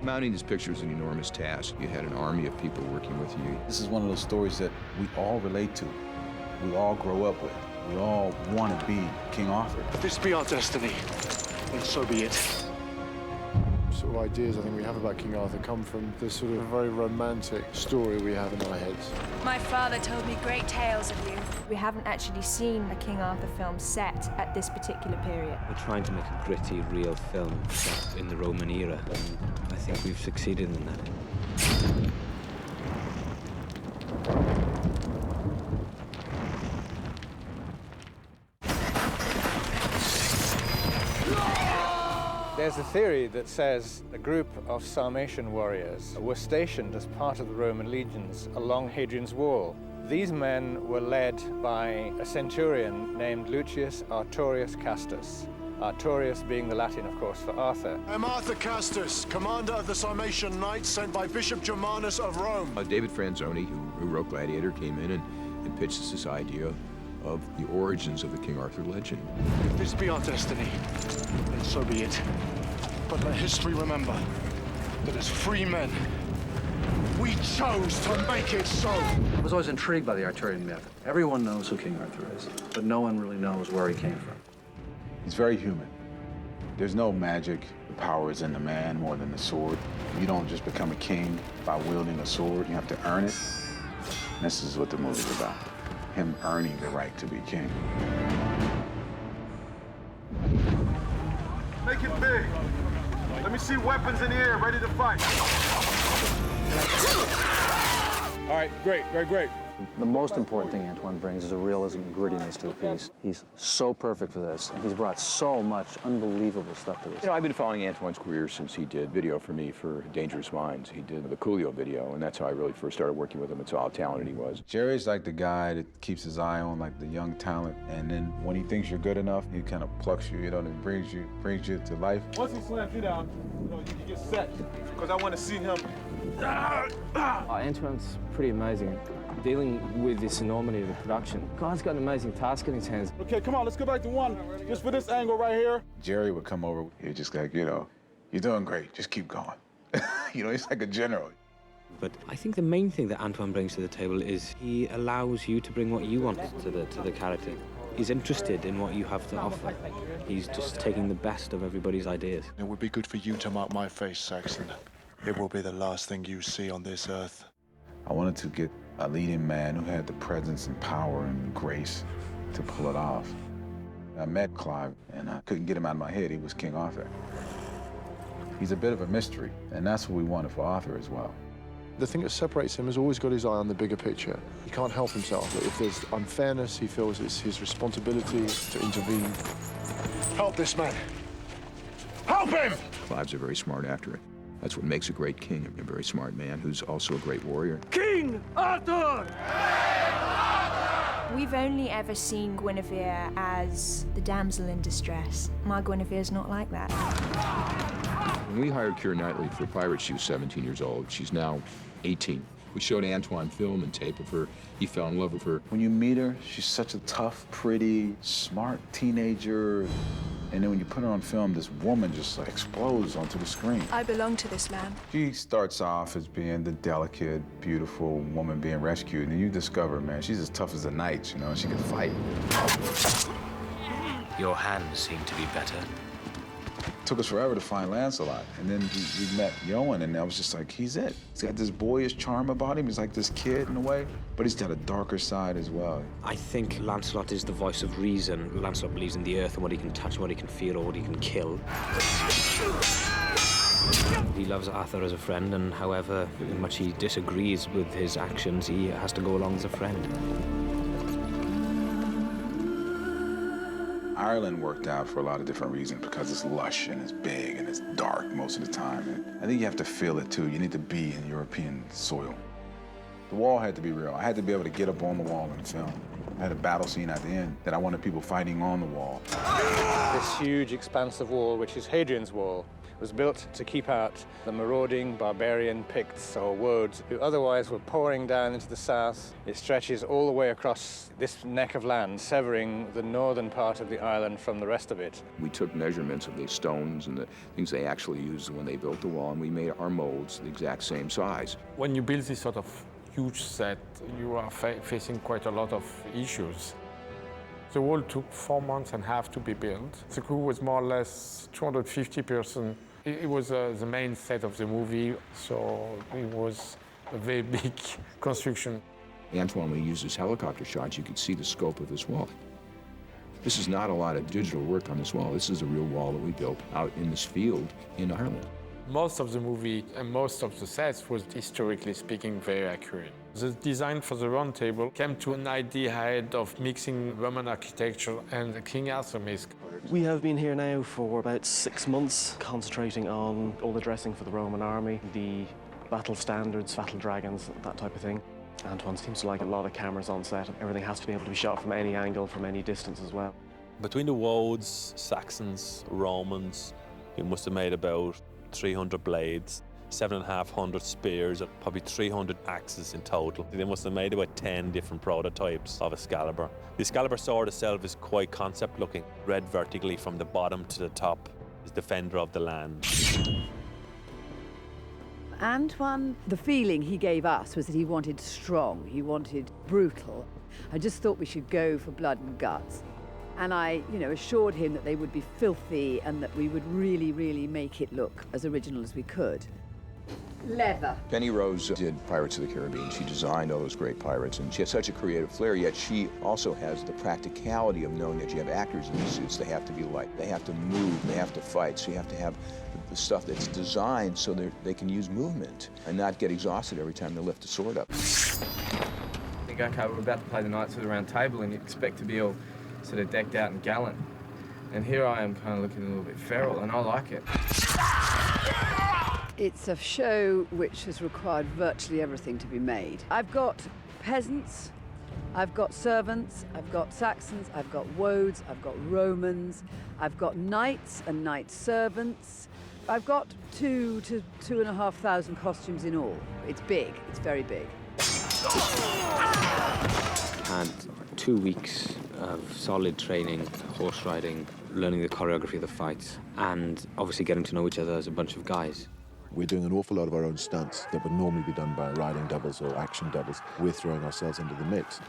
Mounting this picture is an enormous task. You had an army of people working with you. This is one of those stories that we all relate to. We all grow up with. We all want to be King Arthur. If this be our destiny, then so be it. Sort of ideas I think we have about King Arthur come from the sort of very romantic story we have in our heads. My father told me great tales of you. We haven't actually seen a King Arthur film set at this particular period. We're trying to make a gritty, real film set in the Roman era, and I think we've succeeded in that. There's a theory that says a group of Sarmatian warriors were stationed as part of the Roman legions along Hadrian's Wall. These men were led by a centurion named Lucius Artorius Castus. Artorius being the Latin, of course, for Arthur. I'm Arthur Castus, commander of the Sarmatian Knights sent by Bishop Germanus of Rome. David Franzoni, who wrote Gladiator, came in and pitched us this idea of the origins of the King Arthur legend. If this be our destiny, then so be it. But let history remember that as free men, we chose to make it so. I was always intrigued by the Arthurian myth. Everyone knows who King Arthur is, but no one really knows where he came from. He's very human. There's no magic. The power is in the man more than the sword. You don't just become a king by wielding a sword. You have to earn it. And this is what the movie's about. Him earning the right to be king. Make it big. Let me see weapons in the air, ready to fight. All right, great. The most important thing Antoine brings is a realism and grittiness to the piece. He's so perfect for this, and he's brought so much unbelievable stuff to this. You know, I've been following Antoine's career since he did video for me for Dangerous Minds. He did the Coolio video, and that's how I really first started working with him. It's how talented he was. Jerry's like the guy that keeps his eye on like the young talent, and then when he thinks you're good enough, he kind of plucks you, and brings you to life. Once he slams you down, you get set, because I want to see him. Antoine's pretty amazing. Dealing with this enormity of the production. Guy's got an amazing task in his hands. Okay, come on, let's go back to one. Just for this angle right here. Jerry would come over, he'd just like, you're doing great, just keep going. He's like a general. But I think the main thing that Antoine brings to the table is he allows you to bring what you want to the character. He's interested in what you have to offer. He's just taking the best of everybody's ideas. It would be good for you to mark my face, Saxon. It will be the last thing you see on this earth. I wanted to get a leading man who had the presence and power and grace to pull it off. I met Clive, and I couldn't get him out of my head. He was King Arthur. He's a bit of a mystery, and that's what we wanted for Arthur as well. The thing that separates him has always got his eye on the bigger picture. He can't help himself. If there's unfairness, he feels it's his responsibility to intervene. Help this man. Help him! Clive's a very smart actor. That's what makes a great king, a very smart man who's also a great warrior. King Arthur! We've only ever seen Guinevere as the damsel in distress. My Guinevere's not like that. When we hired Keira Knightley for Pirates, she was 17 years old. She's now 18. We showed Antoine film and tape of her. He fell in love with her. When you meet her, she's such a tough, pretty, smart teenager. And then when you put her on film, this woman just like explodes onto the screen. I belong to this man. She starts off as being the delicate, beautiful woman being rescued, and you discover, man, she's as tough as a knight, she can fight. Your hands seem to be better. It took us forever to find Lancelot, and then we met Yoan, and I was just like, he's it. He's got this boyish charm about him. He's like this kid in a way, but he's got a darker side as well. I think Lancelot is the voice of reason. Lancelot believes in the earth and what he can touch, what he can feel, or what he can kill. He loves Arthur as a friend, and however much he disagrees with his actions, he has to go along as a friend. Ireland worked out for a lot of different reasons because it's lush and it's big and it's dark most of the time. And I think you have to feel it too. You need to be in European soil. The wall had to be real. I had to be able to get up on the wall in the film. I had a battle scene at the end that I wanted people fighting on the wall. This huge expanse of wall, which is Hadrian's Wall, was built to keep out the marauding barbarian Picts or Woads who otherwise were pouring down into the south. It stretches all the way across this neck of land, severing the northern part of the island from the rest of it. We took measurements of the stones and the things they actually used when they built the wall, and we made our molds the exact same size. When you build this sort of huge set, you are facing quite a lot of issues. The wall took 4.5 months to be built. The crew was more or less 250 persons. It was the main set of the movie, so it was a very big construction. Antoine, when he used his helicopter shots, you could see the scope of this wall. This is not a lot of digital work on this wall. This is a real wall that we built out in this field in Ireland. Most of the movie and most of the sets was, historically speaking, very accurate. The design for the round table came to an idea ahead of mixing Roman architecture and King Arthur myth. We have been here now for about 6 months, concentrating on all the dressing for the Roman army, the battle standards, battle dragons, that type of thing. Antoine seems to like a lot of cameras on set. Everything has to be able to be shot from any angle, from any distance as well. Between the Woads, Saxons, Romans, we must have made about 300 blades, 750 spears, and probably 300 axes in total. They must have made about 10 different prototypes of Excalibur. The Excalibur sword itself is quite concept looking, read vertically from the bottom to the top. Is defender of the land. Antoine, the feeling he gave us was that he wanted strong, he wanted brutal. I just thought we should go for blood and guts. And I, assured him that they would be filthy and that we would really, really make it look as original as we could. Leather. Penny Rose did Pirates of the Caribbean. She designed all those great pirates, and she has such a creative flair, yet she also has the practicality of knowing that you have actors in these suits. They have to be light, they have to move, they have to fight, so you have to have the stuff that's designed so they can use movement and not get exhausted every time they lift a sword up. Think, okay, we're about to play the Knights of the Round Table and you expect to be all sort of decked out and gallant. And here I am kind of looking a little bit feral, and I like it. It's a show which has required virtually everything to be made. I've got peasants, I've got servants, I've got Saxons, I've got Woads, I've got Romans, I've got knights and knight servants. I've got 2,000 to 2,500 costumes in all. It's big, it's very big. Had 2 weeks of solid training, horse riding, learning the choreography of the fights, and obviously getting to know each other as a bunch of guys. We're doing an awful lot of our own stunts that would normally be done by riding doubles or action doubles. We're throwing ourselves into the mix.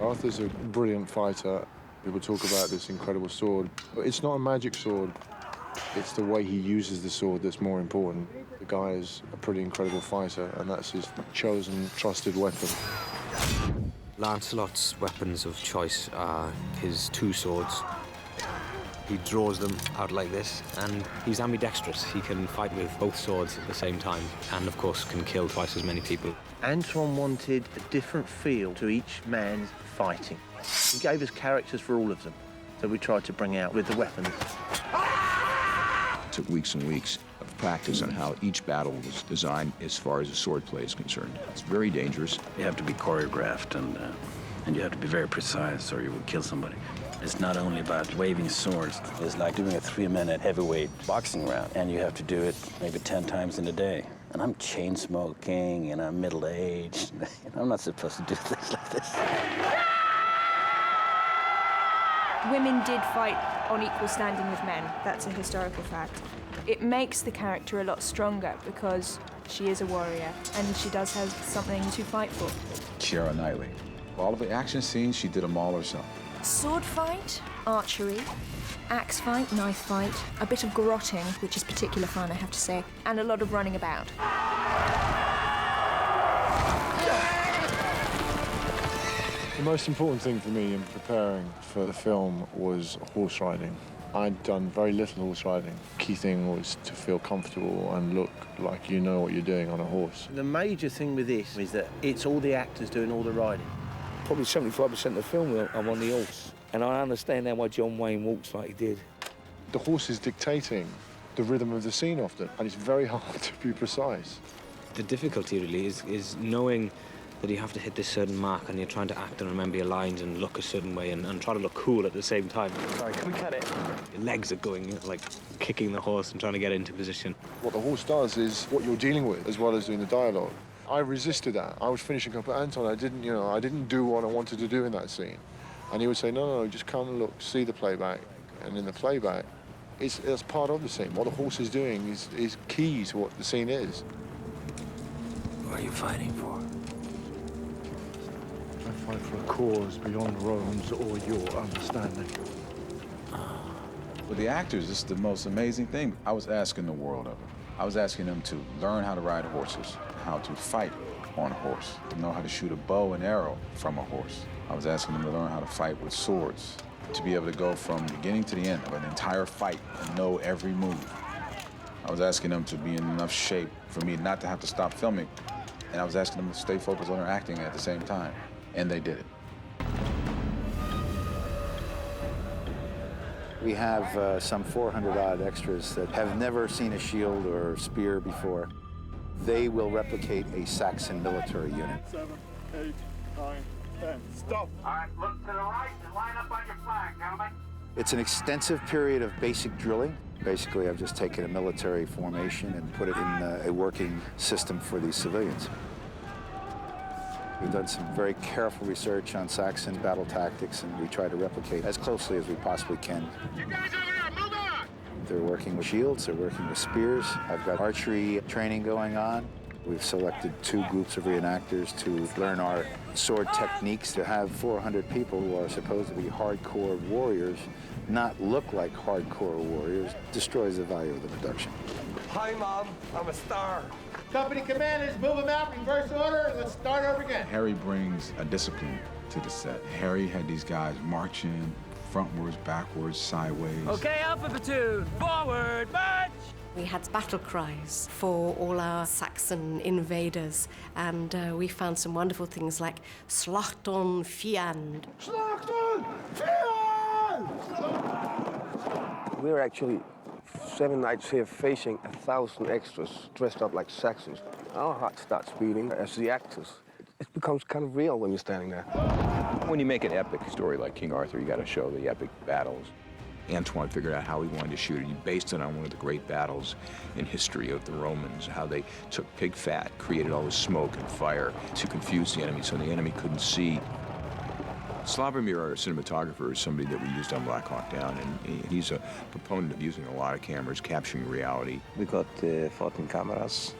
Arthur's a brilliant fighter. People talk about this incredible sword. But it's not a magic sword. It's the way he uses the sword that's more important. The guy is a pretty incredible fighter, and that's his chosen, trusted weapon. Lancelot's weapons of choice are his 2 swords. He draws them out like this, and he's ambidextrous. He can fight with both swords at the same time, and of course can kill twice as many people. Antoine wanted a different feel to each man's fighting. He gave us characters for all of them that we tried to bring out with the weapons. It took weeks and weeks of practice on how each battle was designed as far as the sword play is concerned. It's very dangerous. You have to be choreographed and you have to be very precise or you will kill somebody. It's not only about waving swords. It's like doing a 3-minute heavyweight boxing round, and you have to do it maybe 10 times in a day. And I'm chain smoking, and I'm middle-aged. I'm not supposed to do things like this. Women did fight on equal standing with men. That's a historical fact. It makes the character a lot stronger because she is a warrior and she does have something to fight for. Keira Knightley. All of the action scenes, she did them all herself. Sword fight, archery, axe fight, knife fight, a bit of garroting, which is particular fun, I have to say, and a lot of running about. The most important thing for me in preparing for the film was horse riding. I'd done very little horse riding. Key thing was to feel comfortable and look like you know what you're doing on a horse. The major thing with this is that it's all the actors doing all the riding. Probably 75% of the film I'm on the horse, and I understand now why John Wayne walks like he did. The horse is dictating the rhythm of the scene often, and it's very hard to be precise. The difficulty really is knowing that you have to hit this certain mark and you're trying to act and remember your lines and look a certain way and try to look cool at the same time. Sorry, can we cut it? Your legs are going, like, kicking the horse and trying to get into position. What the horse does is what you're dealing with, as well as doing the dialogue. I resisted that. I was finishing up at Anton. I didn't do what I wanted to do in that scene. And he would say, no, just come and look, see the playback. And in the playback, it's part of the scene. What the horse is doing is key to what the scene is. What are you fighting for? I fight for a cause beyond Rome's or your understanding. With the actors, this is the most amazing thing. I was asking the world of them. I was asking them to learn how to ride horses, how to fight on a horse, to know how to shoot a bow and arrow from a horse. I was asking them to learn how to fight with swords, to be able to go from beginning to the end of an entire fight and know every move. I was asking them to be in enough shape for me not to have to stop filming. And I was asking them to stay focused on their acting at the same time. And they did it. We have some 400-odd extras that have never seen a shield or spear before. They will replicate a Saxon military unit. 7, 8, 9, 10. Stop. All right, look to the right and line up on your flag, gentlemen. It's an extensive period of basic drilling. Basically, I've just taken a military formation and put it in a working system for these civilians. We've done some very careful research on Saxon battle tactics, and we try to replicate as closely as we possibly can. You guys over here, move on! They're working with shields, they're working with spears. I've got archery training going on. We've selected 2 groups of reenactors to learn our sword techniques. To have 400 people who are supposed to be hardcore warriors not look like hardcore warriors destroys the value of the production. Hi, Mom. I'm a star. Company commanders, move them out, reverse order, and let's start over again. Harry brings a discipline to the set. Harry had these guys marching frontwards, backwards, sideways. Okay, Alpha Platoon, forward, march! We had battle cries for all our Saxon invaders, and we found some wonderful things like Slachton Fiand. Slachton Fiand! We're actually 7 nights here facing 1,000 extras dressed up like Saxons. Our heart starts beating as the actors. It becomes kind of real when you're standing there. When you make an epic story like King Arthur, you got to show the epic battles. Antoine figured out how he wanted to shoot it. He based it on one of the great battles in history of the Romans, how they took pig fat, created all this smoke and fire to confuse the enemy so the enemy couldn't see. Slawomir, our cinematographer, is somebody that we used on Black Hawk Down, and he's a proponent of using a lot of cameras, capturing reality. We got 14 cameras.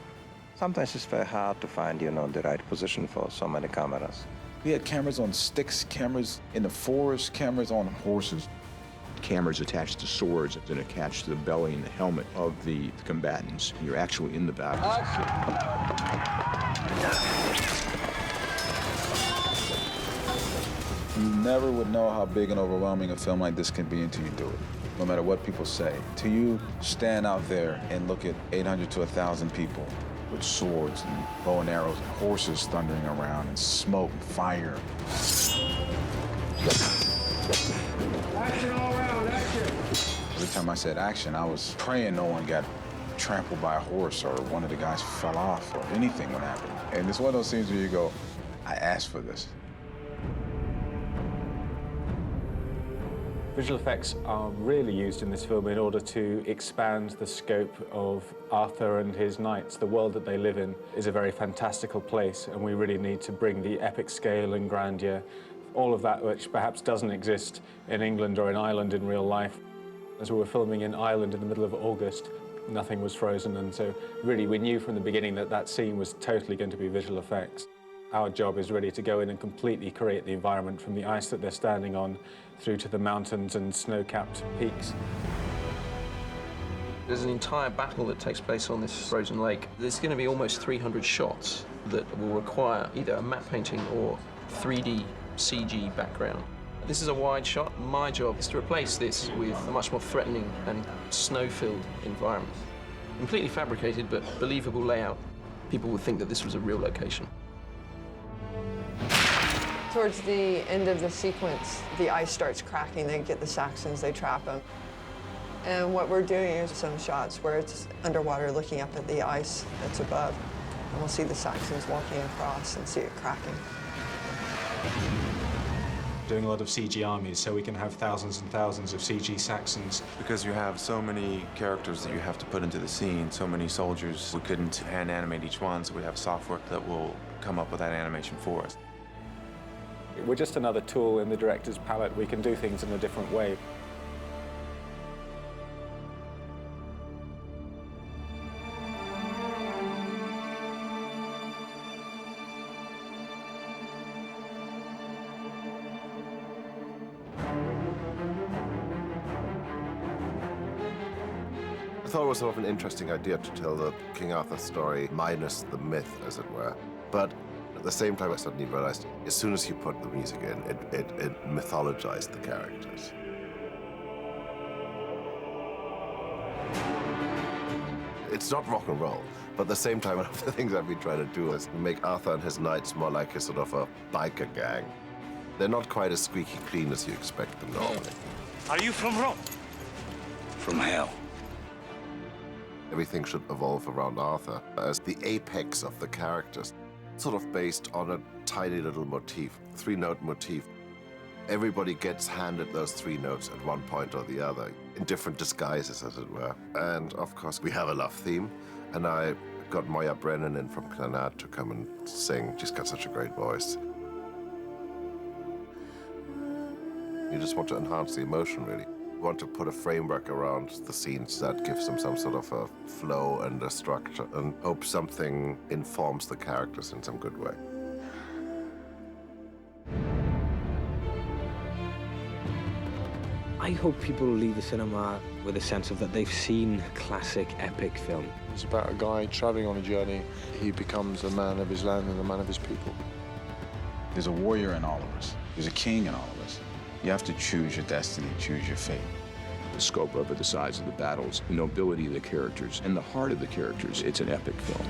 Sometimes it's very hard to find, the right position for so many cameras. We had cameras on sticks, cameras in the forest, cameras on horses. Cameras attached to swords and attached to the belly and the helmet of the combatants. You're actually in the battle. You never would know how big and overwhelming a film like this can be until you do it, no matter what people say. Till you stand out there and look at 800 to 1,000 people with swords and bow and arrows and horses thundering around and smoke and fire. Action all around, action! Every time I said action, I was praying no one got trampled by a horse or one of the guys fell off or anything would happen. And it's one of those scenes where you go, I asked for this. Visual effects are really used in this film in order to expand the scope of Arthur and his knights. The world that they live in is a very fantastical place, and we really need to bring the epic scale and grandeur, all of that which perhaps doesn't exist in England or in Ireland in real life. As we were filming in Ireland in the middle of August, nothing was frozen, and so really we knew from the beginning that that scene was totally going to be visual effects. Our job is really to go in and completely create the environment from the ice that they're standing on through to the mountains and snow-capped peaks. There's an entire battle that takes place on this frozen lake. There's going to be almost 300 shots that will require either a matte painting or 3D CG background. This is a wide shot. My job is to replace this with a much more threatening and snow-filled environment. Completely fabricated, but believable layout. People would think that this was a real location. Towards the end of the sequence, the ice starts cracking. They get the Saxons, they trap them. And what we're doing is some shots where it's underwater looking up at the ice that's above. And we'll see the Saxons walking across and see it cracking. Doing a lot of CG armies so we can have thousands and thousands of CG Saxons. Because you have so many characters that you have to put into the scene, so many soldiers, we couldn't hand animate each one, so we have software that will come up with that animation for us. We're just another tool in the director's palette. We can do things in a different way. I thought it was sort of an interesting idea to tell the King Arthur story minus the myth, as it were. But at the same time, I suddenly realized as soon as you put the music in, it mythologized the characters. It's not rock and roll, but at the same time, one of the things I've been trying to do is make Arthur and his knights more like a sort of a biker gang. They're not quite as squeaky clean as you expect them normally. Are you from Rome? From hell. Everything should evolve around Arthur as the apex of the characters, sort of based on a tiny little motif, three-note motif. Everybody gets handed those three notes at one point or the other, in different disguises, as it were. And of course, we have a love theme, and I got Moya Brennan in from Clannad to come and sing. She's got such a great voice. You just want to enhance the emotion, really. You want to put a framework around the scenes that gives them some sort of a flow and a structure, and hope something informs the characters in some good way. I hope people leave the cinema with a sense of that they've seen a classic epic film. It's about a guy traveling on a journey. He becomes a man of his land and a man of his people. There's a warrior in all of us. There's a king in all of us. You have to choose your destiny, choose your fate. The scope of it, the size of the battles, the nobility of the characters, and the heart of the characters. It's an epic film.